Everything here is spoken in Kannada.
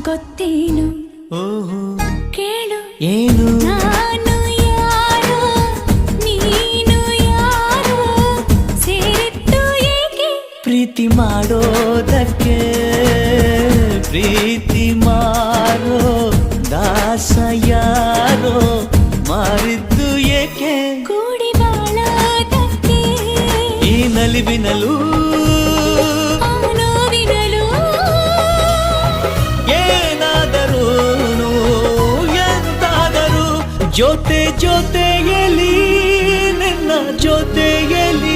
ಗೊತ್ತೇನು ಓಹೋ ಕೇಳು ಏನು ನಾನು ಯಾರೋ ನೀನು ಯಾರೋ ಸೇರಿದ್ದು ಏಕೆ ಪ್ರೀತಿ ಮಾಡೋದಕ್ಕೆ ಪ್ರೀತಿ ಮಾರೋ ದಾಸ ಯಾರೋ ಮಾರಿದ್ದು ಏಕೆ ಕೂಡಿ ಬಾಳೋದಕ್ಕೆ ಈ ನಲಿವಿನಲು ಆ ನೋವಿನಲು ಏನಾದರೂ ಎಂತಾದರೂ ಜೊತೆಯಲ್ಲಿ ನಿನ್ನ ಜೊತೆಯಲ್ಲಿ